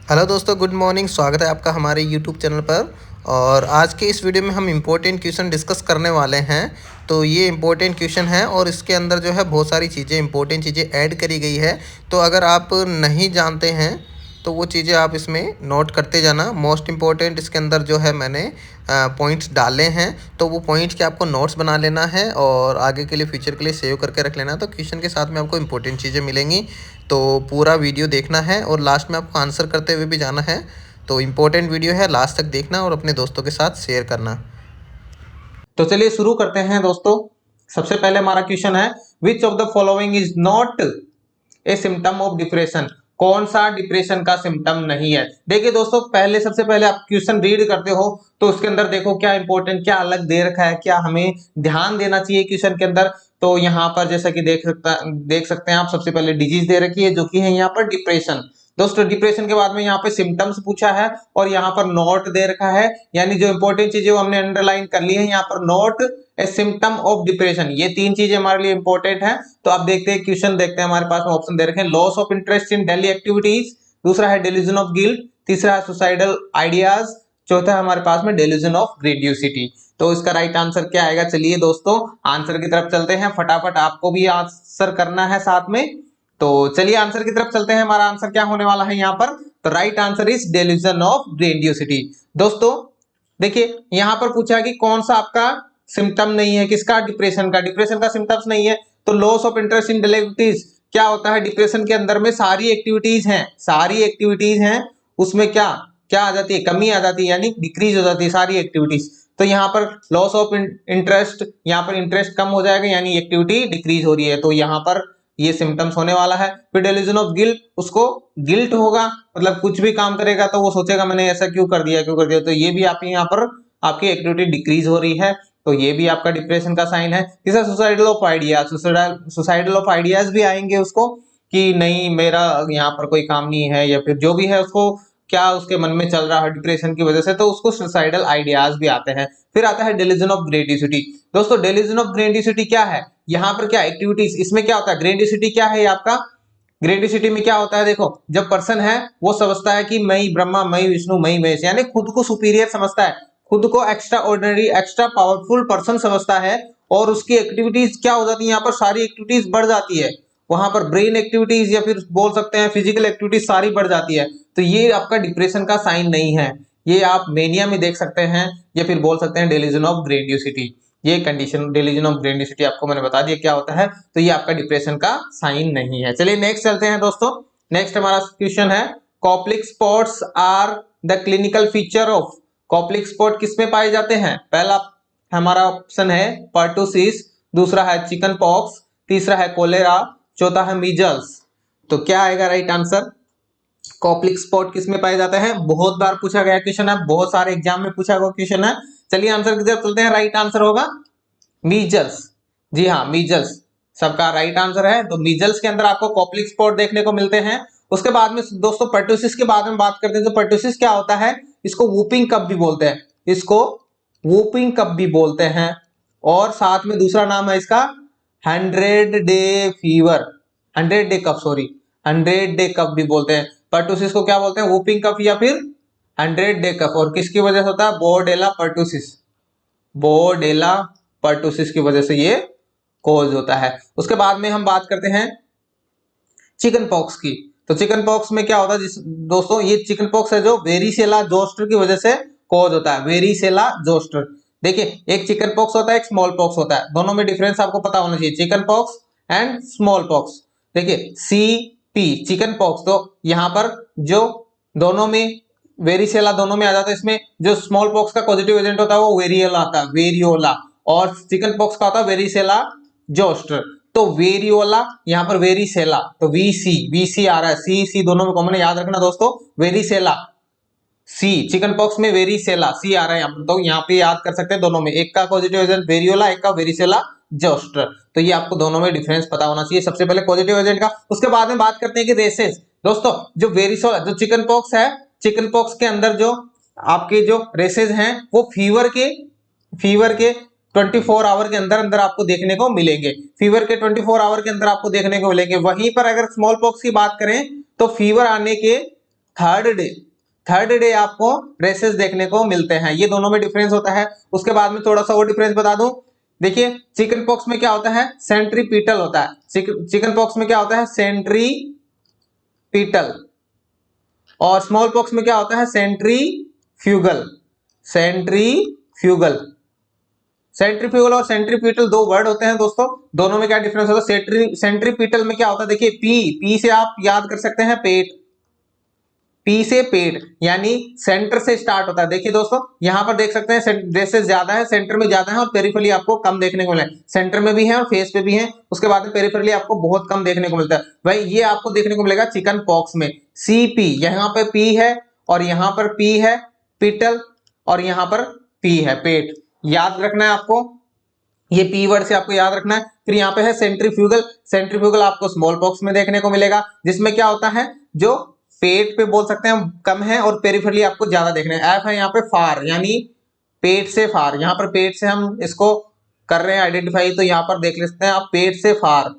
Hello दोस्तों, good morning. स्वागत है आपका हमारे यूट्यूब चैनल पर। और आज के इस वीडियो में हम इम्पोर्टेंट क्वेश्चन डिस्कस करने वाले हैं। तो ये इम्पोर्टेंट क्वेश्चन है और इसके अंदर जो है बहुत सारी चीज़ें इंपॉर्टेंट चीज़ें ऐड करी गई है। तो अगर आप नहीं जानते हैं तो वो चीज़ें आप इसमें नोट करते जाना। मोस्ट इम्पॉर्टेंट इसके अंदर जो है मैंने पॉइंट्स डाले हैं, तो वो पॉइंट्स के आपको नोट्स बना लेना है और आगे के लिए फ्यूचर के लिए सेव करके रख लेना है। तो क्वेश्चन के साथ में आपको इंपॉर्टेंट चीज़ें मिलेंगी, तो पूरा वीडियो देखना है और लास्ट में आपको आंसर करते हुए भी जाना है। तो इम्पोर्टेंट वीडियो है, लास्ट तक देखना और अपने दोस्तों के साथ शेयर करना। तो चलिए शुरू करते हैं दोस्तों। सबसे पहले हमारा क्वेश्चन है, which of the following is not a symptom of depression. कौन सा डिप्रेशन का सिम्टम नहीं है। देखिए दोस्तों, पहले सबसे पहले आप क्वेश्चन रीड करते हो तो उसके अंदर देखो क्या इंपॉर्टेंट, क्या अलग दे रखा है, क्या हमें ध्यान देना चाहिए क्वेश्चन के अंदर। तो यहाँ पर जैसा कि देख सकते हैं आप, सबसे पहले डिजीज दे रखी है जो कि है यहाँ पर डिप्रेशन। दोस्तों डिप्रेशन के बाद में यहाँ पे सिम्टम्स पूछा है और यहाँ पर नोट दे रखा है, यानी जो इंपॉर्टेंट चीजें वो हमने अंडरलाइन कर ली है यहाँ पर। Note A symptom of depression, ये तीन चीजें हमारे लिए इंपॉर्टेंट है। तो आप देखते हैं क्वेश्चन, देखते हैं हमारे पास में ऑप्शन दे रखे हैं, loss of interest in daily activities, दूसरा है डेल्यूजन ऑफ गिल्ट, तीसरा है सुसाइडल आइडियाज, चौथा है हमारे पास में डेल्यूजन ऑफ ग्रेंडियोसिटी। तो इसका राइट आंसर क्या आएगा। चलिए दोस्तों आंसर की तरफ चलते हैं, फटाफट आपको भी आंसर करना है साथ में। तो चलिए आंसर की तरफ चलते हैं। हमारा आंसर क्या होने वाला है यहाँ पर। तो right answer is delusion of grandiosity. दोस्तों देखिए यहाँ पर पूछा है कि कौन सा आपका सिम्टम नहीं है, किसका, डिप्रेशन का। डिप्रेशन का सिम्टम्स नहीं है तो loss of interest in daily activities. क्या होता है डिप्रेशन के अंदर में, सारी एक्टिविटीज हैं, सारी एक्टिविटीज हैं, उसमें क्या क्या आ जाती है, कमी आ जाती है, यानी डिक्रीज हो जाती है सारी एक्टिविटीज। तो यहाँ पर लॉस ऑफ इंटरेस्ट, यहाँ पर इंटरेस्ट कम हो जाएगा यानी एक्टिविटी डिक्रीज हो रही है, तो यहाँ पर ये सिम्टम्स होने वाला है। फिर डेल्यूजन ऑफ गिल्ट, उसको गिल्ट होगा, मतलब कुछ भी काम करेगा तो वो सोचेगा मैंने ऐसा क्यों कर दिया, क्यों कर दिया। तो ये भी आप यहाँ पर आपकी एक्टिविटी डिक्रीज हो रही है, तो ये भी आपका डिप्रेशन का साइन है। तीसरा suicidal of ideas, suicidal of ideas भी आएंगे उसको कि नहीं मेरा यहाँ पर कोई काम नहीं है, या फिर जो भी है उसको क्या उसके मन में चल रहा है डिप्रेशन की वजह से, तो उसको सुसाइडल आइडियाज भी आते हैं। फिर आता है डेल्यूजन ऑफ ग्रेंडियोसिटी। दोस्तों डेल्यूजन ऑफ ग्रेंडियोसिटी क्या है, यहाँ पर क्या एक्टिविटीज, इसमें क्या होता है, ग्रेंडियोसिटी क्या है आपका। ग्रेंडियोसिटी में क्या होता है, देखो जब पर्सन है वो समझता है कि मैं ब्रह्मा, मैं विष्णु, मैं महेश, यानी खुद को सुपीरियर समझता है, खुद को extra ordinary, extra powerful person समझता है। और उसकी एक्टिविटीज क्या हो जाती है यहाँ पर, सारी एक्टिविटीज बढ़ जाती है, वहां पर ब्रेन एक्टिविटीज या फिर बोल सकते हैं फिजिकल एक्टिविटीज सारी बढ़ जाती है। तो ये आपका डिप्रेशन का साइन नहीं है, ये आप मेनिया में देख सकते हैं या फिर बोल सकते हैं डेल्यूजन ऑफ ग्रेंडियोसिटी। ये कंडीशन डेल्यूजन ऑफ ग्रेंडियोसिटी आपको मैंने बता दिया क्या होता है, तो ये आपका डिप्रेशन का साइन नहीं है। चलिए नेक्स्ट चलते हैं दोस्तों। नेक्स्ट हमारा क्वेश्चन है, Koplik spots are the clinical feature of. Koplik spot किसमें पाए जाते हैं। पहला हमारा ऑप्शन है पर्टुसिस, दूसरा है चिकन पॉक्स, तीसरा है कोलेरा, चौथा है मीजल्स। तो क्या आएगा राइट आंसर। कॉप्लिक स्पॉट किसमें पाए जाते हैं, बहुत बार पूछा गया क्वेश्चन है, बहुत सारे एग्जाम में पूछा गया क्वेश्चन है। चलिए आंसर की तरफ चलते हैं, राइट आंसर होगा मीजल्स। जी हाँ, मीजल्स सबका राइट आंसर है। तो मीजल्स के अंदर आपको कॉप्लिक स्पॉट देखने को मिलते हैं। उसके बाद में दोस्तों पर्टुसिस के बारे में बात करते हैं। तो पर्टुसिस क्या होता है, इसको वूपिंग कफ भी बोलते हैं, इसको वूपिंग कफ भी बोलते हैं। और साथ में दूसरा नाम है इसका 100 डे फीवर, 100 डे कफ, सॉरी 100 डे कफ भी बोलते हैं। पर्टुसिस को क्या बोलते हैं, वूपिंग कफ या फिर 100 डे कफ। और किसकी वजह से होता है, बोर्डेला पर्टुसिस, बोर्डेला पर्टुसिस की वजह से ये कोज होता है। उसके बाद में हम बात करते हैं चिकन पॉक्स की। तो चिकन पॉक्स में क्या होता है दोस्तों, ये चिकन पॉक्स है जो वेरिसेला जोस्टर की वजह से कोज होता है, वेरिसेला जोस्टर। देखिए एक चिकन पॉक्स होता है, एक स्मॉल पॉक्स होता है, दोनों में डिफरेंस आपको पता होना चाहिए, chicken pox and small pox. देखिए CP चिकन पॉक्स, तो यहाँ पर जो दोनों में वेरिसेला दोनों में आ जाता है, इसमें जो स्मॉल पॉक्स का पॉजिटिव एजेंट होता है वो वेरियोला आता है, वेरियोला, और चिकन पॉक्स का होता है वेरिसेला जोस्टर। तो वेरियोला यहाँ पर वेरिसेला, तो VC आ रहा है, सी दोनों में कॉमन है, याद रखना दोस्तों, वेरिसेला सी, चिकन पॉक्स में वेरिसेला सी आ रहा है यहाँ पर, तो यहाँ पे याद कर सकते हैं दोनों में, एक का पॉजिटिव एजेंट वेरियोला, एक का वेरिसेला जोस्टर। तो ये आपको दोनों में डिफरेंस पता होना चाहिए, सबसे पहले पॉजिटिव एजेंट का। उसके बाद में बात करते हैं कि रेसेस। दोस्तों जो वेरिसोला, जो चिकन पॉक्स है, चिकन पॉक्स के अंदर जो आपके जो रेसेस हैं वो फीवर के 24 आवर के अंदर अंदर आपको देखने को मिलेंगे, फीवर के 24 आवर के अंदर आपको देखने को मिलेंगे। वहीं पर अगर स्मॉल पॉक्स की बात करें तो फीवर आने के थर्ड डे आपको रेसेस देखने को मिलते हैं। ये दोनों में डिफरेंस होता है। उसके बाद में थोड़ा सा और डिफरेंस बता दूं, देखिए चिकन पॉक्स में क्या होता है, सेंट्रीपीटल होता है। चिकन पॉक्स में क्या होता है, सेंट्रीपीटल, और स्मॉल पॉक्स में क्या होता है, सेंट्रीफ्यूगल। सेंट्रीफ्यूगल सेंट्रीफ्यूगल और सेंट्रीपीटल दो वर्ड होते हैं दोस्तों। दोनों में क्या डिफरेंस होता है, सेंट्रीपीटल में क्या होता है, देखिए पी से आप याद कर सकते हैं पेट, पी से पेट, यानी सेंटर से स्टार्ट होता है। देखिए दोस्तों यहां पर देख सकते हैं ड्रेसेस ज्यादा है, सेंटर में ज्यादा है, और पेरिफेरली आपको कम देखने को मिले। सेंटर में भी है और फेस पे भी है, उसके बाद में पेरिफेरली आपको बहुत कम देखने को मिलता है। भाई ये आपको देखने को मिलेगा चिकन पॉक्स में। सीपी, यहाँ पे पी है और यहाँ पर पी है पीटल, और यहाँ पर पी है पेट, याद रखना है आपको, ये पी वर्ड से आपको याद रखना है। फिर यहाँ पे है सेंट्रीफ्यूगल। सेंट्रीफ्यूगल आपको स्मॉल पॉक्स में देखने को मिलेगा, जिसमें क्या होता है, जो पेट पे बोल सकते हैं हम कम है और पेरिफेरली आपको ज्यादा देखने। एफ है यहाँ पे फार, यानी पेट से फार, यहाँ पर पेट से हम इसको कर रहे हैं आइडेंटिफाई, तो यहाँ पर देख लेते हैं आप पेट से फार,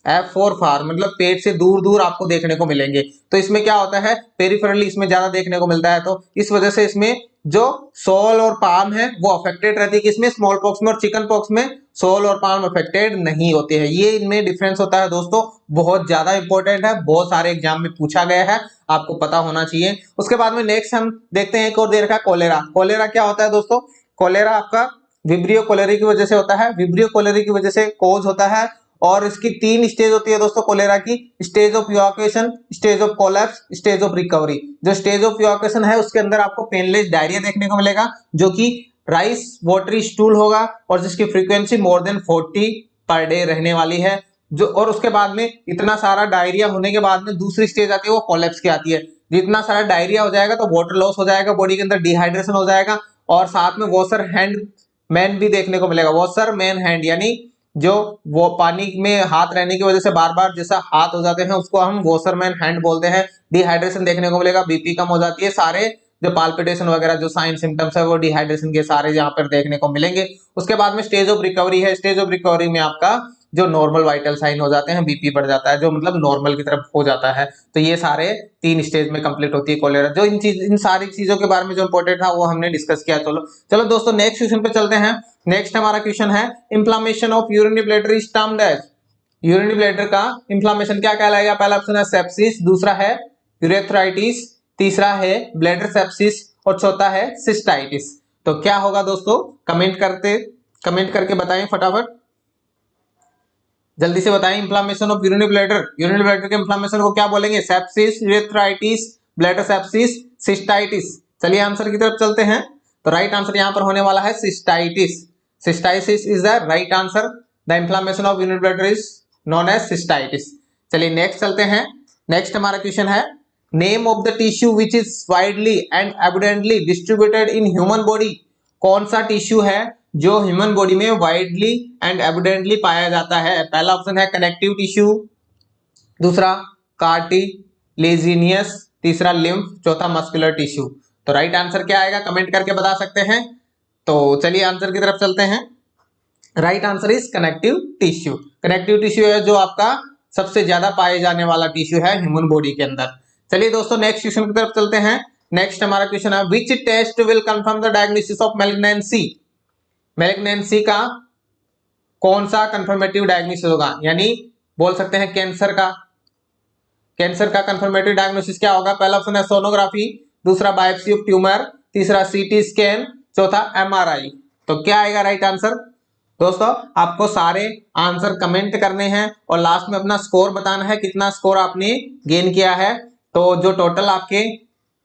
एफ फॉर फार, मतलब पेट से दूर दूर आपको देखने को मिलेंगे। तो इसमें क्या होता है, पेरिफेरली इसमें ज्यादा देखने को मिलता है, तो इस वजह से इसमें जो सोल और पाम है वो अफेक्टेड रहती है, किसमें, स्मॉल पॉक्स में, और चिकन पॉक्स में सोल और पाम अफेक्टेड नहीं होते हैं। ये इनमें डिफरेंस होता है दोस्तों, बहुत ज्यादा इंपॉर्टेंट है, बहुत सारे एग्जाम में पूछा गया है, आपको पता होना चाहिए। उसके बाद में नेक्स्ट हम देखते हैं, एक और दे रखा है कोलेरा। कोलेरा क्या होता है दोस्तों, कोलेरा आपका विब्रियो कोलेरी की वजह से होता है, विब्रियो कोलेरी की वजह से कोज होता है, और इसकी 3 स्टेज होती है दोस्तों कोलेरा की, stage of evacuation, stage of collapse, stage of recovery. जो स्टेज ऑफ इवैक्यूएशन है उसके अंदर आपको पेनलेस डायरिया देखने को मिलेगा, जो कि राइस वाटरी स्टूल होगा, और जिसकी frequency more than 40 per day रहने वाली है। जो और उसके बाद में इतना सारा डायरिया होने के बाद में दूसरी स्टेज आती है, वो कोलैप्स की आती है। जितना सारा डायरिया हो जाएगा तो वाटर लॉस हो जाएगा, बॉडी के अंदर डिहाइड्रेशन हो जाएगा, और साथ में वॉशर हैंड मैन भी देखने को मिलेगा। वॉशर मैन हैंड, यानी जो वो पानी में हाथ रहने की वजह से बार बार जैसा हाथ हो जाते हैं उसको हम वॉशरमैन हैंड बोलते हैं। डिहाइड्रेशन देखने को मिलेगा, बीपी कम हो जाती है, सारे जो पाल्पिटेशन वगैरह जो साइन सिम्टम्स है वो डिहाइड्रेशन के सारे यहाँ पर देखने को मिलेंगे। उसके बाद में स्टेज ऑफ रिकवरी है। स्टेज ऑफ रिकवरी में आपका जो नॉर्मल वाइटल साइन हो जाते हैं, बीपी बढ़ जाता है, जो मतलब नॉर्मल की तरफ हो जाता है। तो ये सारे 3 स्टेज में कंप्लीट होती है कोलेरा। जो इन सारी चीजों के बारे में जो इंपॉर्टेंट था वो हमने डिस्कस किया। चलो दोस्तों नेक्स्ट क्वेश्चन पे चलते हैं। नेक्स्ट हमारा क्वेश्चन है, inflammation of urinary bladder is termed as. Urinary bladder का इंफ्लेमेशन क्या कहलाएगा? पहला ऑप्शन है सेप्सिस, दूसरा है यूरेथ्राइटिस, तीसरा है ब्लैडर सेप्सिस, और चौथा है सिस्टाइटिस। तो क्या होगा दोस्तों, कमेंट करके बताएं फटाफट, जल्दी से बताएं। Inflammation of urinary bladder, urinary bladder के इंफ्लेमेशन को क्या बोलेंगे? Sepsis, urethritis, bladder sepsis, cystitis. चलिए आंसर की तरफ चलते हैं। तो राइट आंसर यहां पर होने वाला है cystitis. Cystitis is the right answer. The inflammation of urinary bladder is known as cystitis. चलिए नेक्स्ट चलते हैं। नेक्स्ट हमारा क्वेश्चन है, name of the tissue which is widely and abundantly distributed in human body. कौन सा tissue है जो human body में वाइडली एंड एबुडेंटली पाया जाता है? पहला ऑप्शन है कनेक्टिव टिश्यू, दूसरा कार्टिलेजिनियस, तीसरा लिम्फ, चौथा मस्कुलर टिश्यू। तो राइट आंसर क्या आएगा, कमेंट करके बता सकते हैं। तो चलिए आंसर की तरफ चलते हैं। Right answer is connective tissue. Connective tissue है जो आपका सबसे ज्यादा पाए जाने वाला टिश्यू है ह्यूमन बॉडी के अंदर। चलिए दोस्तों नेक्स्ट क्वेश्चन की तरफ चलते हैं। नेक्स्ट हमारा क्वेश्चन है, which test will confirm the diagnosis of malignancy. Malignancy का कौन सा कंफर्मेटिव डायग्नोसिस होगा, यानी बोल सकते हैं कैंसर का कंफर्मेटिव डायग्नोसिस क्या होगा? पहला ऑप्शन है सोनोग्राफी, दूसरा बायोप्सी ऑफ ट्यूमर, तीसरा सीटी स्कैन, चौथा एमआरआई। तो क्या आएगा राइट आंसर? दोस्तों आपको सारे आंसर कमेंट करने हैं और लास्ट में अपना स्कोर बताना है, कितना स्कोर आपने गेन किया है। तो जो टोटल आपके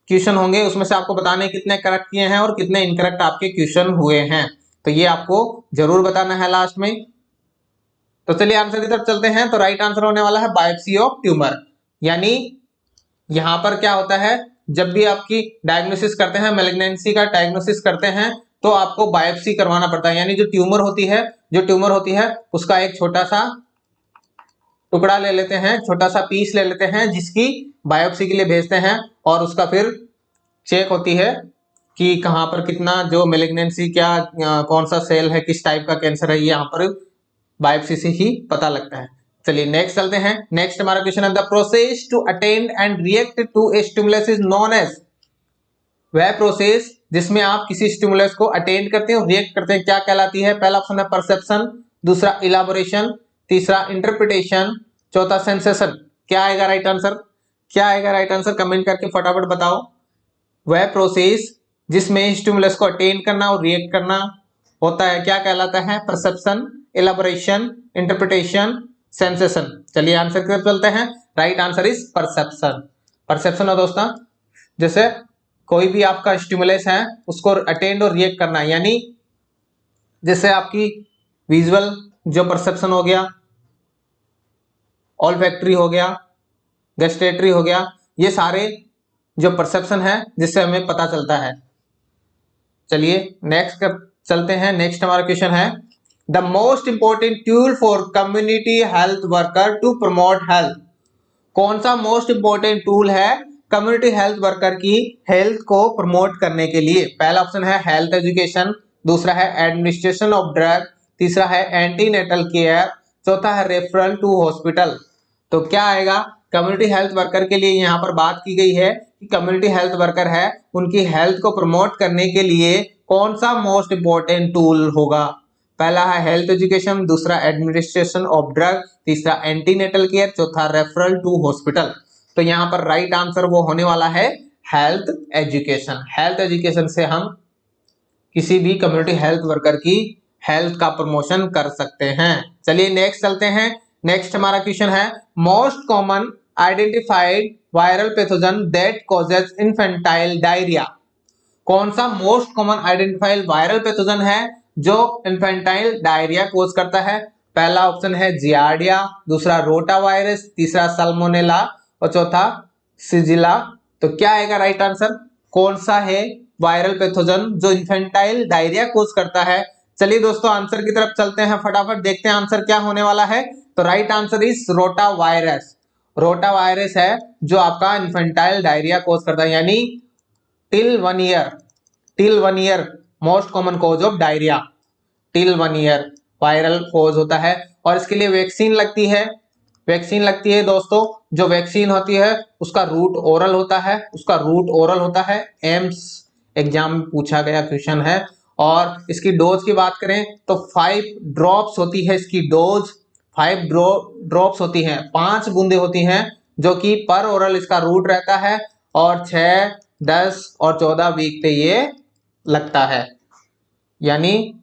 क्वेश्चन होंगे उसमें से आपको बताने कितने करेक्ट किए हैं और कितने इनकरेक्ट आपके क्वेश्चन हुए हैं, तो ये आपको जरूर बताना है लास्ट में। तो चलिए आंसर की तरफ चलते हैं। तो राइट आंसर होने वाला है बायोप्सी ऑफ ट्यूमर। यानी यहां पर क्या होता है, जब भी आपकी डायग्नोसिस करते हैं, मैलिग्नेंसी का डायग्नोसिस करते हैं, तो आपको बायोप्सी करवाना पड़ता है। यानी जो ट्यूमर होती है उसका एक छोटा सा टुकड़ा ले लेते हैं, छोटा सा पीस ले लेते हैं, जिसकी बायोप्सी के लिए भेजते हैं, और उसका फिर चेक होती है कि कहां पर कितना जो मैलिग्नेंसी कौन सा सेल है, किस टाइप का कैंसर है, ये यहाँ पर बायोप्सी से ही पता लगता है। चलिए नेक्स्ट चलते हैं। नेक्स्ट हमारा क्वेश्चन है the process to attend and react to a stimulus is known as. वह प्रोसेस जिसमें आप किसी स्टिमुलस को अटेंड करते हैं और रिएक्ट करते हैं क्या कहलाती है? पहला ऑप्शन है परसेप्शन, दूसरा इलाबोरेशन, तीसरा इंटरप्रिटेशन, चौथा सेंसेशन। क्या आएगा राइट आंसर? क्या आएगा राइट आंसर? कमेंट करके फटाफट बताओ। वह प्रोसेस जिसमें स्टिमुलस को अटेंड करना और रिएक्ट करना होता है क्या कहलाता है? Perception, elaboration, interpretation, sensation. चलिए आंसर की तरफ चलते हैं। Right answer is perception. Perception है दोस्तों जैसे कोई भी आपका स्टिमुलस है उसको अटेंड और रिएक्ट करना, यानी जैसे आपकी विजुअल जो परसेप्शन हो गया, ऑल्फैक्टरी हो गया, गस्टेटरी हो गया, ये सारे जो परसेप्शन है जिससे हमें पता चलता है। चलिए नेक्स्ट चलते हैं। नेक्स्ट हमारा क्वेश्चन है the most important tool for community health worker to promote health. कौन सा मोस्ट इंपॉर्टेंट टूल है कम्युनिटी हेल्थ वर्कर की हेल्थ को प्रमोट करने के लिए? पहला ऑप्शन है हेल्थ एजुकेशन, दूसरा है एडमिनिस्ट्रेशन ऑफ ड्रग, तीसरा है एंटीनेटल केयर, चौथा है रेफरल टू हॉस्पिटल। तो क्या आएगा? कम्युनिटी हेल्थ वर्कर के लिए यहाँ पर बात की गई है कि कम्युनिटी हेल्थ वर्कर है उनकी हेल्थ को प्रमोट करने के लिए कौन सा मोस्ट इंपॉर्टेंट टूल होगा? पहला है हेल्थ एजुकेशन, दूसरा एडमिनिस्ट्रेशन ऑफ ड्रग, तीसरा एंटीनेटल केयर, चौथा रेफरल टू हॉस्पिटल। तो यहाँ पर राइट आंसर वो होने वाला है हेल्थ एजुकेशन। हेल्थ एजुकेशन से हम किसी भी कम्युनिटी हेल्थ वर्कर की हेल्थ का प्रमोशन कर सकते हैं। चलिए नेक्स्ट चलते हैं। नेक्स्ट हमारा क्वेश्चन है most common identified viral pathogen that causes infantile diarrhoea. कौन सा most common identified viral pathogen है जो इन्फेंटाइल डायरिया कोज करता है? पहला ऑप्शन है जियार्डिया, दूसरा रोटा वायरस, तीसरा साल्मोनेला और चौथा सिजिला। तो क्या आएगा राइट आंसर? कौन सा है वायरल पैथोजन जो इन्फेंटाइल डायरिया कोज करता है? चलिए दोस्तों आंसर की तरफ चलते हैं, फटाफट देखते हैं आंसर क्या होने वाला है। तो right answer is rota virus. Rota virus है जो आपका इन्फेंटाइल डायरिया कोज करता है, यानी till 1 year most common cause of diarrhoea. Till 1 year viral cause होता है और इसके लिए वैक्सीन लगती है। वैक्सीन लगती है दोस्तों, जो वैक्सीन होती है उसका रूट ओरल होता है, उसका रूट ओरल होता है। एम्स एग्जाम में पूछा गया क्वेश्चन है। और इसकी डोज की बात करें तो 5 ड्रॉप्स होती है इसकी डोज। 5 ड्रॉप्स होती हैं, 5 बूंदे होती हैं जो कि पर ओरल इसका रूट रहता है और 6, 10 और 14 वीक पे ये लगता है। यानी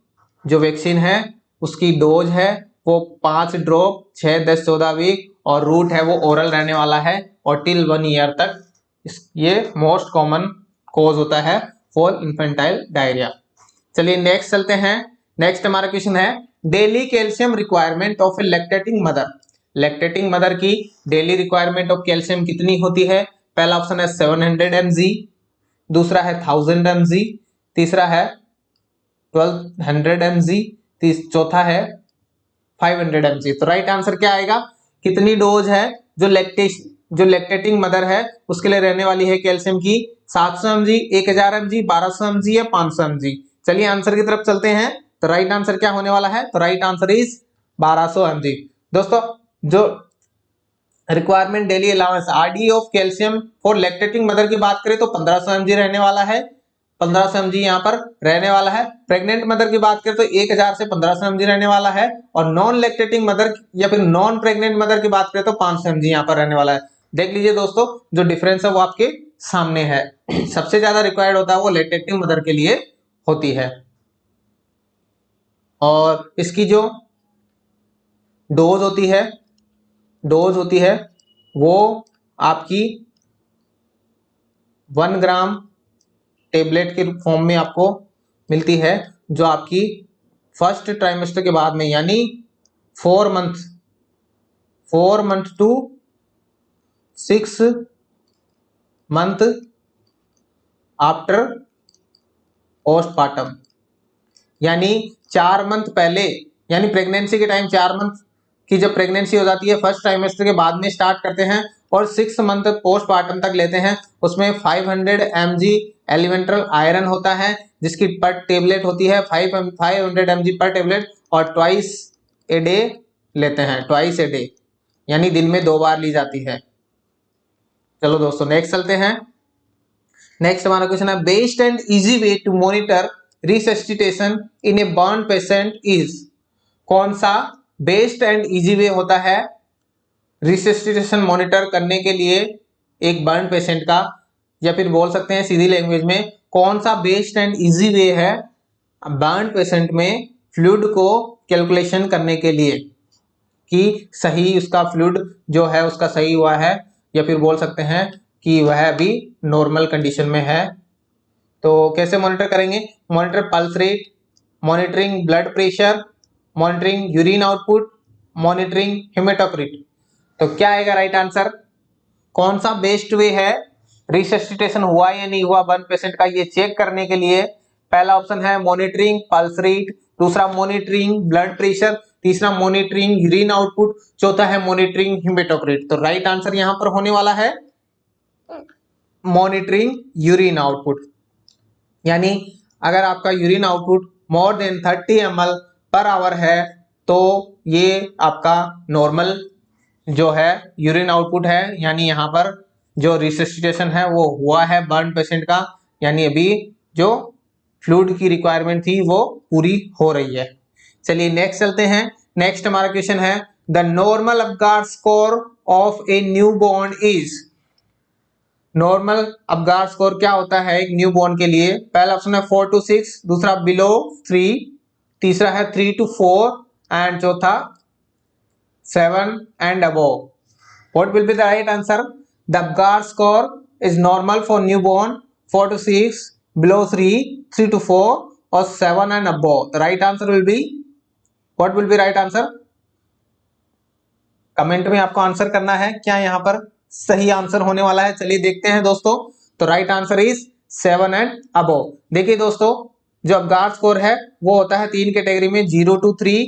जो वैक्सीन है उसकी डोज है वो 5 ड्रॉप, 6, 10, 14 वीक और रूट है वो ओरल रहने वाला है और टिल 1 ईयर तक ये मोस्ट कॉमन कॉज होता है फॉर इन्फेंटाइल डायरिया। चलिए नेक्स्ट चलते हैं। नेक्स्ट हमारा क्वेश्चन है daily calcium requirement of A lactating mother. Lactating mother की डेली रिक्वायरमेंट ऑफ कैल्शियम कितनी होती है? पहला ऑप्शन है 700 mg, दूसरा है 1000 mg, तीसरा है 1200 mg, चौथा है 500 mg। तो राइट आंसर क्या आएगा? कितनी डोज है जो लैक्टेटिंग मदर है उसके लिए रहने वाली है कैल्शियम की? 700 mg, 1000 mg, 1200 mg या 500 mg। चलिए आंसर की तरफ चलते हैं। तो राइट आंसर क्या होने वाला है? तो राइट आंसर इज 1200 mg। दोस्तों जो requirement daily allowance RD of calcium for lactating mother की बात करें तो 1500 mg रहने वाला है। 1500 mg यहाँ पर रहने वाला है। प्रेग्नेंट मदर की बात करें तो 1000 से 1500 mg रहने वाला है और नॉन लैक्टेटिंग मदर या फिर नॉन प्रेग्नेंट मदर की बात करें तो 500 mg यहाँ पर रहने वाला है। देख लीजिए दोस्तों जो डिफरेंस है वो आपके सामने है। सबसे ज्यादा रिक्वायर्ड होता है वो लैक्टेटिंग मदर के लिए होती है और इसकी जो डोज होती है वो आपकी 1 ग्राम टेबलेट के फॉर्म में आपको मिलती है जो आपकी फर्स्ट ट्राइमेस्टर के बाद में यानी 4 month to 6 month after postpartum, यानी 4 मंथ पहले, यानी प्रेगनेंसी के टाइम 4 मंथ की जब प्रेगनेंसी हो जाती है फर्स्ट ट्राइमेस्टर के बाद में स्टार्ट करते हैं और 6 मंथ पोस्टपार्टम तक लेते हैं। उसमें 500 mg एलिमेंट्रल आयरन होता है जिसकी पर टेबलेट होती है 500 mg पर टेबलेट और ट्वाइस ए डे लेते हैं, ट्वाइस ए डे। यानी दिन में 2 बार ली जाती है। चलो दोस्तों नेक्स्ट चलते हैं। नेक्स्ट हमारा क्वेश्चन है best and easy way to monitor resuscitation in a burn patient is. कौन सा बेस्ट एंड इजी वे होता है रिसस्टिटेशन मॉनिटर करने के लिए एक बर्न पेशेंट का, या फिर बोल सकते हैं सीधी लैंग्वेज में कौन सा बेस्ट एंड इजी वे है बर्न पेशेंट में फ्लूइड को कैलकुलेशन करने के लिए कि सही उसका फ्लूइड जो है उसका सही हुआ है, या फिर बोल सकते हैं कि वह अभी नॉर्मल कंडीशन में है। तो कैसे मॉनिटर करेंगे? Monitor pulse rate, monitoring blood pressure, monitoring urine output, monitoring haematocrit. तो क्या आएगा राइट आंसर? कौन सा बेस्ट वे है रिसस्टिटेशन हुआ या नहीं हुआ बर्न पेशेंट का ये चेक करने के लिए? पहला ऑप्शन है मॉनिटरिंग पल्स रेट, दूसरा मॉनिटरिंग ब्लड प्रेशर, तीसरा मॉनिटरिंग यूरिन आउटपुट, चौथा है मॉनिटरिंग हेमेटोक्रिट। तो राइट आंसर यहां पर होने वाला है मॉनिटरिंग यूरिन आउटपुट। यानी अगर आपका urine output more than 30 ml per hour है तो ये आपका नॉर्मल जो है यूरिन आउटपुट है, यानी यहाँ पर जो रिसस्टिटेशन है वो हुआ है बर्न पेशेंट का, यानी अभी जो फ्लूइड की रिक्वायरमेंट थी वो पूरी हो रही है। चलिए नेक्स्ट चलते हैं। नेक्स्ट हमारा क्वेश्चन है the normal Apgar score of A newborn is. Normal Apgar score क्या होता है एक न्यूबॉर्न के लिए? पहला ऑप्शन है 4 to 6, दूसरा बिलो 3, तीसरा है 3 to 4 एंड चौथा 7 and above. What will be the right answer? The Apgar score is normal for newborn 4 to 6, below 3, 3 to 4 or 7 and above. The right answer will be, what will be right answer? Comment में आपको answer करना है क्या यहाँ पर सही answer होने वाला है। चलिए देखते हैं दोस्तों। तो right answer is 7 and above। देखिए दोस्तों जो अपगार स्कोर है वो होता है 3 कैटेगरी में, 0 to 3,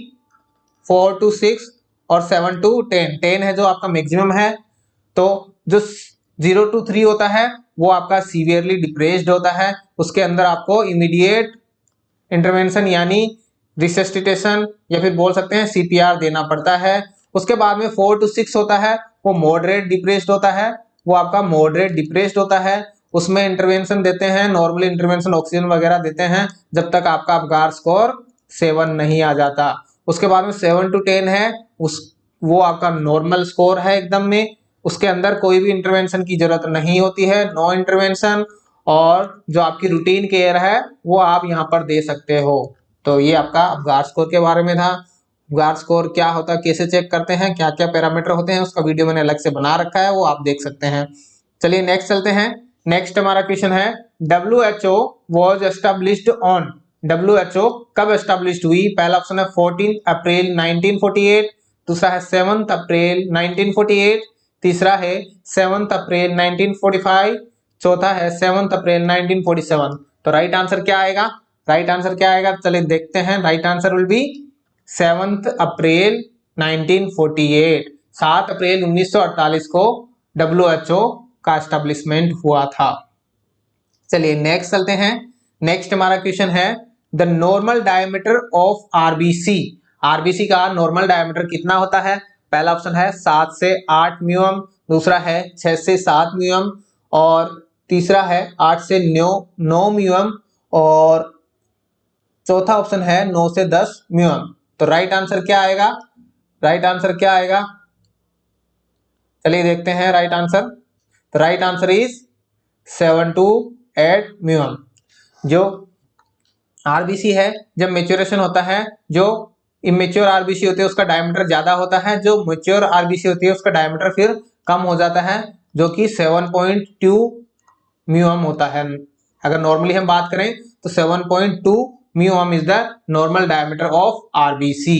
4 to 6 और 7 to 10। 10 है जो आपका मैक्सिमम है। तो जो 0 to 3 होता है वो आपका सीवियरली डिप्रेस्ड होता है, उसके अंदर आपको इमीडिएट इंटरवेंशन यानी रिसस्टिटेशन या फिर बोल सकते हैं सीपीआर देना पड़ता है। उसके बाद में 4 to 6 होता है वो मॉडरेट डिप्रेस्ड होता है, वो आपका मॉडरेट डिप्रेस्ड होता है, उसमें इंटरवेंशन देते हैं, नॉर्मल इंटरवेंशन ऑक्सीजन वगैरह देते हैं जब तक आपका अपगार स्कोर 7 नहीं आ जाता। उसके बाद में 7 to 10 है वो आपका नॉर्मल स्कोर है एकदम में, उसके अंदर कोई भी इंटरवेंशन की जरूरत नहीं होती है, नो इंटरवेंशन, और जो आपकी रूटीन केयर है वो आप यहाँ पर दे सकते हो। तो ये आपका अपगार स्कोर के बारे में था। अपगार स्कोर क्या होता है, कैसे चेक करते हैं, क्या क्या पैरामीटर होते हैं, उसका वीडियो मैंने अलग से बना रखा है, वो आप देख सकते हैं। चलिए नेक्स्ट चलते हैं। नेक्स्ट हमारा क्वेश्चन है WHO was established on. WHO कब एस्टेब्लिश्ड हुई? पहला ऑप्शन है 14 अप्रैल 1948, दूसरा है 7 अप्रैल 1948, तीसरा है 7 अप्रैल 1945, चौथा है 7 अप्रैल 1947। तो राइट आंसर क्या आएगा? राइट आंसर क्या आएगा चलिए देखते हैं। राइट आंसर विल बी 7 अप्रैल 1948। 7 अप्रैल 1948 को WHO का एस्टेब्लिशमेंट हुआ था। चलिए नेक्स्ट चलते हैं। नेक्स्ट हमारा क्वेश्चन है the normal diameter of RBC. RBC का नॉर्मल डायमीटर कितना होता है? पहला ऑप्शन है 7 से 8 म्यूएम, दूसरा है 6 से 7 म्यूएम और तीसरा है 8 से 9 म्यूएम और चौथा ऑप्शन है 9 से 10 म्यूएम। तो राइट आंसर क्या आएगा? राइट आंसर क्या आएगा चलिए देखते हैं राइट आंसर। तो राइट आंसर इज 7 to 8 म्यूएम। जो आरबीसी है जब मेच्योरेशन होता है, जो इमेच्योर आरबीसी होती है उसका डायमीटर ज्यादा होता है, जो मैच्योर आरबीसी होती है उसका डायमीटर फिर कम हो जाता है, जो कि 7.2 म्यूएम होता है। अगर नॉर्मली हम बात करें तो 7.2 म्यूएम is the normal diameter of RBC.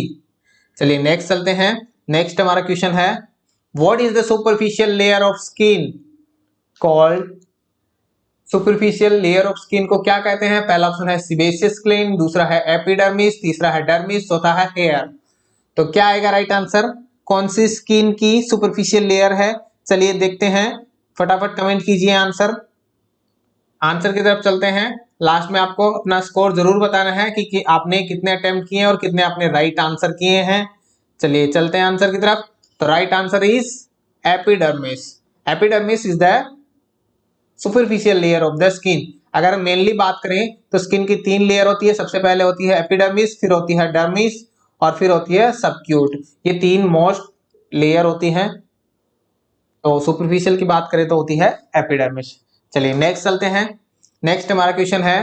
चलिए नेक्स्ट चलते हैं। नेक्स्ट हमारा क्वेश्चन है what is the superficial layer of skin called. Superficial layer of skin को क्या कहते हैं? पहला ऑप्शन है सीबेशियस स्किन, दूसरा है एपिडर्मिस, तीसरा है डर्मिस, चौथा है हेयर। तो क्या आएगा राइट आंसर? कौन सी स्किन की सुपरफिशियल लेयर है? चलिए देखते हैं, फटाफट कमेंट कीजिए आंसर। आंसर की तरफ चलते हैं। लास्ट में आपको अपना स्कोर जरूर बताना है कि आपने कितने अटेम्प्ट किए हैं और कितने आपने राइट आंसर किए हैं। चलिए चलते हैं आंसर की तरफ। तो right answer is epidermis. Epidermis is the superficial layer of the skin. अगर मेनली बात करें तो स्किन की 3 लेयर होती है। सबसे पहले होती है एपिडर्मिस, फिर होती है डर्मिस और फिर होती है सबक्यूट। ये 3 मोस्ट लेयर होती हैं। तो सुपरफिशियल की बात करें तो होती है एपिडर्मिस। चलिए नेक्स्ट चलते हैं। नेक्स्ट हमारा क्वेश्चन है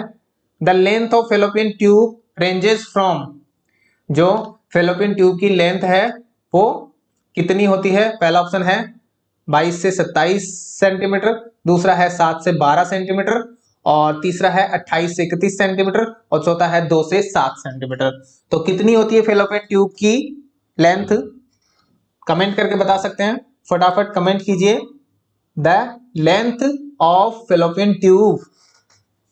the length of fallopian tube ranges from. जो फेलोपियन ट्यूब की लेंथ है वो कितनी होती है? पहला ऑप्शन है 22 से 27 सेंटीमीटर, दूसरा है 7 से 12 सेंटीमीटर और तीसरा है 28 से 31 सेंटीमीटर और चौथा है 2 से 7 सेंटीमीटर। तो कितनी होती है फेलोपियन ट्यूब की लेंथ? कमेंट करके बता सकते हैं, फटाफट कमेंट कीजिए। The length of fallopian tube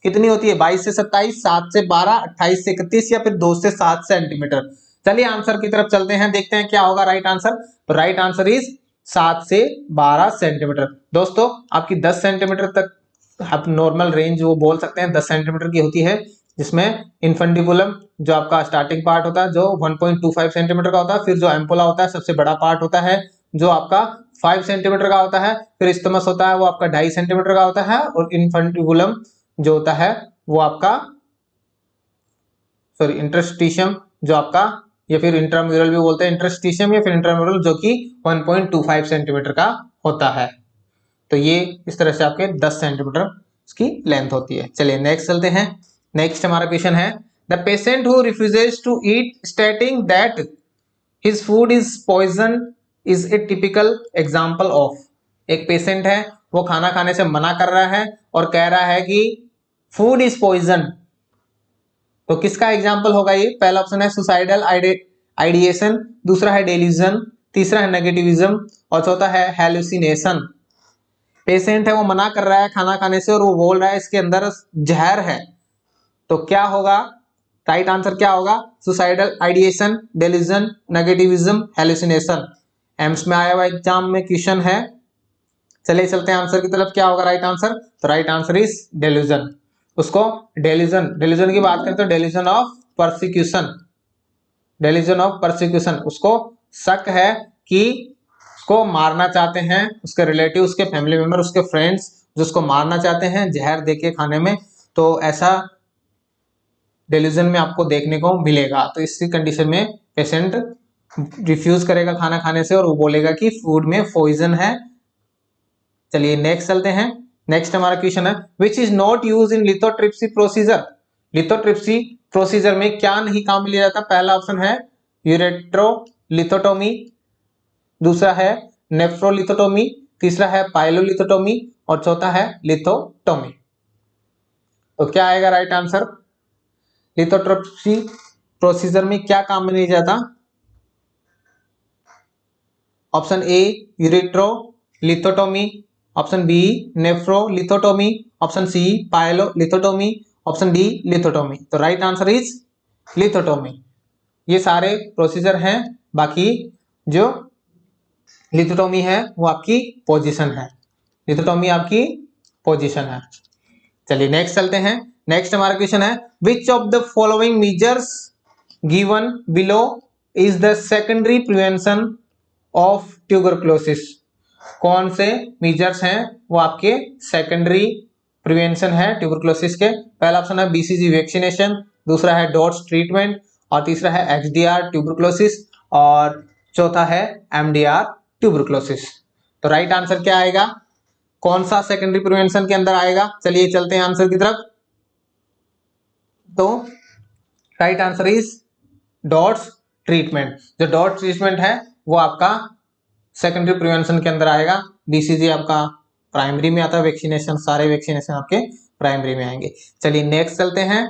कितनी होती है? 22 से 27, 7 से 12, 28 से 31 या फिर 2 से 7 सेंटीमीटर। चलिए आंसर की तरफ चलते हैं, देखते हैं क्या होगा राइट आंसर। तो राइट आंसर इज 7 से 12 सेंटीमीटर। दोस्तों आपकी 10 सेंटीमीटर तक आप नॉर्मल रेंज वो बोल सकते हैं 10 सेंटीमीटर की होती है, जिसमें इन्फंडिबुलम जो आपका स्टार्टिंग पार्ट होता है जो 1.25 सेंटीमीटर का होता है, फिर जो एम्पोला होता है सबसे बड़ा पार्ट होता है जो आपका 5 सेंटीमीटर का होता है, फिर इस्टमस होता है वो आपका 2.5 सेंटीमीटर का होता है और इन्फंडिबुलम जो होता है वो आपका इंटरस्टिशियम जो आपका या फिर इंट्राम्यूरल भी बोलते हैं इंटरस्टिशियम या फिर इंट्राम्यूरल जो कि 1.25 सेंटीमीटर का होता है। तो ये इस तरह से आपके 10 सेंटीमीटर इसकी लेंथ होती है। चलिए नेक्स्ट चलते हैं। नेक्स्ट हमारा क्वेश्चन है the patient who refuses to eat stating that his food is poison is a typical example of. एक पेशेंट है वो खाना खाने से मना कर रहा है और कह रहा है कि फूड इज पॉइजन। तो किसका एग्जाम्पल होगा ये? पहला ऑप्शन है सुसाइडल आइडिएशन, दूसरा है डेल्यूजन, तीसरा है नेगेटिविज्म और चौथा है हेलुसिनेशन। पेशेंट है वो मना कर रहा है खाना खाने से और वो बोल रहा है इसके अंदर जहर है। तो क्या होगा राइट आंसर? क्या होगा? Suicidal ideation, delusion, negativism, hallucination. AIIMS में आया हुआ एग्जाम में क्वेश्चन है। चलिए चलते हैं आंसर की तरफ। क्या होगा राइट आंसर? तो राइट आंसर इज डेल्यूजन। उसको डेल्यूजन की बात करें तो delusion of persecution, delusion of persecution. उसको शक है कि उसको मारना चाहते हैं उसके रिलेटिव, उसके फैमिली मेंबर, उसके फ्रेंड्स जो उसको मारना चाहते हैं जहर देके खाने में। तो ऐसा डेल्यूजन में आपको देखने को मिलेगा। तो इसी कंडीशन में पेशेंट रिफ्यूज करेगा खाना खाने से और वो बोलेगा कि फूड में पॉइजन है। चलिए नेक्स्ट चलते हैं। नेक्स्ट हमारा क्वेश्चन है which is not use in lithotripsy procedure. Lithotripsy procedure में क्या नहीं काम में लिया जाता? पहला ऑप्शन है यूरेट्रोलिथोटोमी, दूसरा है नेफ्रोलिथोटोमी, तीसरा है पाइलोलिथोटोमी और चौथा है लिथोटोमी। तो क्या आएगा राइट आंसर? लिथोट्रिप्सी प्रोसीजर में क्या काम में नहीं जाता? Option A ureterolithotomy, option B nephrolithotomy, option C pyelolithotomy, option D lithotomy. तो राइट आंसर इज लिथोटोमी। ये सारे प्रोसीजर हैं। बाकी जो लिथोटोमी है वो आपकी पोजीशन है, लिथोटोमी आपकी पोजीशन है। चलिए नेक्स्ट चलते हैं। नेक्स्ट हमारा क्वेश्चन है which of the following measures given below is the secondary prevention of tuberculosis. कौन से मेजर्स हैं वो आपके सेकेंडरी प्रिवेंशन है ट्यूबरक्लोसिस के? पहला ऑप्शन है बीसीजी वैक्सीनेशन, दूसरा है डॉट्स ट्रीटमेंट और तीसरा है एक्सडीआर ट्यूबरक्लोसिस और चौथा है एमडीआर ट्यूबरक्लोसिस। तो राइट आंसर क्या आएगा? कौन सा सेकेंडरी प्रिवेंशन के अंदर आएगा? चलिए चलते हैं आंसर की तरफ। तो right answer is dots treatment. जो डॉट्स ट्रीटमेंट है वो आपका सेकेंडरी प्रिवेंशन के अंदर आएगा। बीसीजी आपका प्राइमरी में आता है, वैक्सीनेशन सारे वैक्सीनेशन आपके प्राइमरी में आएंगे। चलिए नेक्स्ट चलते हैं।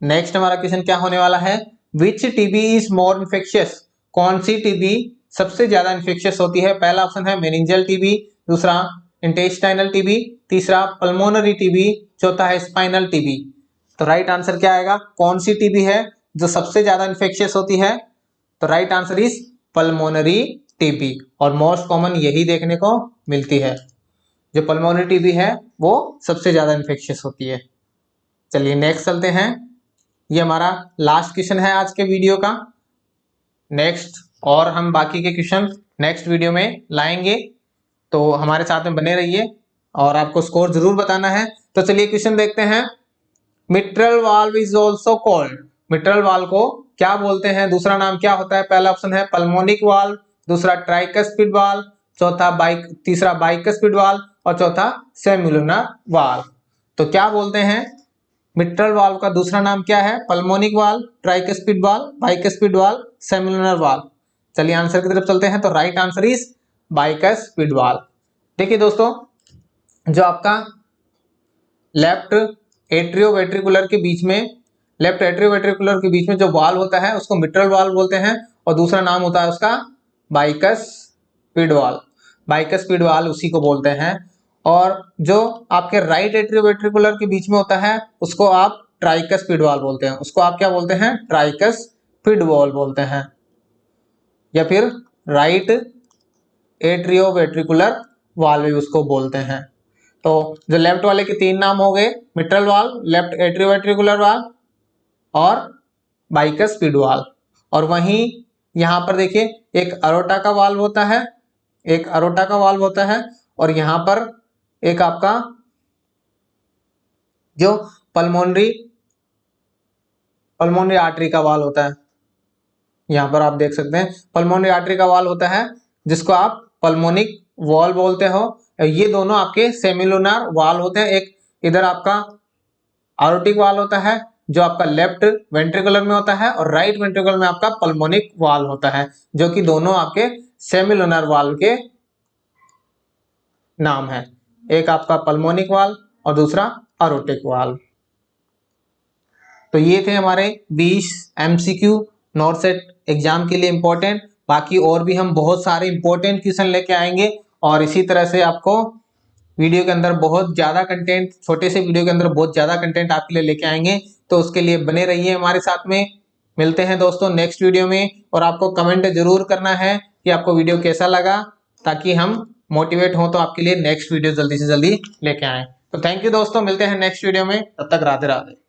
नेक्स्ट हमारा क्वेश्चन क्या होने वाला है विच टीबी इज मोर इन्फेक्शियस। कौन सी टीबी सबसे ज्यादा इन्फेक्शियस होती है? पहला ऑप्शन है मेनिंजियल टीबी, दूसरा इंटेस्टाइनल टीबी, तीसरा पल्मोनरी टीबी, चौथा है स्पाइनल टीबी। तो राइट आंसर क्या आएगा? कौन सी टीबी है जो सबसे ज्यादा इन्फेक्शियस होती है? तो right answer is pulmonary TB और मोस्ट कॉमन यही देखने को मिलती है। जो पल्मोनरी टीबी है वो सबसे ज्यादा इन्फेक्शियस होती है। चलिए नेक्स्ट चलते हैं। ये हमारा लास्ट क्वेश्चन है आज के वीडियो का। नेक्स्ट और हम बाकी के क्वेश्चन नेक्स्ट वीडियो में लाएंगे, तो हमारे साथ में बने रहिए और आपको स्कोर जरूर बताना है। तो चलिए क्वेश्चन देखते हैं। Mitral valve is also called, mitral valve को क्या बोलते हैं, दूसरा नाम क्या होता है? पहला ऑप्शन है पल्मोनिक वाल्व, दूसरा ट्राइकस्पिड वाल्व, तीसरा बाइकस्पिड वाल्व और चौथा सेम्युलर वाल्व। तो क्या बोलते हैं मिट्रल वाल्व का दूसरा नाम क्या है? Pulmonic valve, tricuspid valve, bicuspid valve, semilunar valve. चलिए आंसर की तरफ चलते हैं। तो right answer is bicuspid valve. देखिए दोस्तों, जो आपका लेफ्ट एट्रियोवेंट्रिकुलर के बीच में जो वाल्व होता है उसको मिट्रल वाल्व बोलते हैं और दूसरा नाम होता है उसका बाइकस्पिड वाल्व। बाइकस्पिड वाल्व उसी को बोलते हैं। और जो आपके राइट एट्रियोवेंट्रिकुलर के बीच में होता है उसको आप ट्राइकस्पिड वाल्व बोलते हैं। उसको आप क्या बोलते हैं? ट्राइकस्पिड वाल्व बोलते हैं, या फिर राइट एट्रियोवेंट्रिकुलर वाल्व भी उसको बोलते हैं। तो जो लेफ्ट वाले के तीन नाम हो गए, mitral valve, left atrioventricular valve और बाइकस्पिड वाल्व। और वहीं यहां पर देखिए एक अरोटा का वाल्व होता है, एक अरोटा का वाल्व होता है, और यहां पर एक आपका जो पल्मोनरी आर्टरी का वाल्व होता है। यहां पर आप देख सकते हैं पल्मोनरी आर्टरी का वाल्व होता है जिसको आप पल्मोनिक वाल्व बोलते हो। ये दोनों आपके सेमिलुनर वाल्व होते हैं। एक इधर आपका आरोटिक वाल्व होता है जो आपका लेफ्ट वेंट्रिकुलर में होता है, और राइट वेंट्रिकुलर में आपका पल्मोनिक वाल्व होता है, जो कि दोनों आपके सेमिलुनर वाल्व के नाम है। एक आपका पल्मोनिक वाल्व और दूसरा आरोटिक वाल्व। तो ये थे हमारे 20 MCQ नॉर्थ सेट एग्जाम के लिए इंपॉर्टेंट। बाकी और भी हम बहुत सारे इंपॉर्टेंट क्वेश्चन लेके आएंगे, और इसी तरह से आपको वीडियो के अंदर बहुत ज़्यादा कंटेंट, छोटे से वीडियो के अंदर बहुत ज़्यादा कंटेंट आपके लिए लेके आएंगे। तो उसके लिए बने रहिए हमारे साथ में। मिलते हैं दोस्तों नेक्स्ट वीडियो में, और आपको कमेंट जरूर करना है कि आपको वीडियो कैसा लगा, ताकि हम मोटिवेट हों तो आपके लिए नेक्स्ट वीडियो जल्दी से जल्दी लेके आएँ। तो थैंक यू दोस्तों, मिलते हैं नेक्स्ट वीडियो में, तब तक राधे राधे।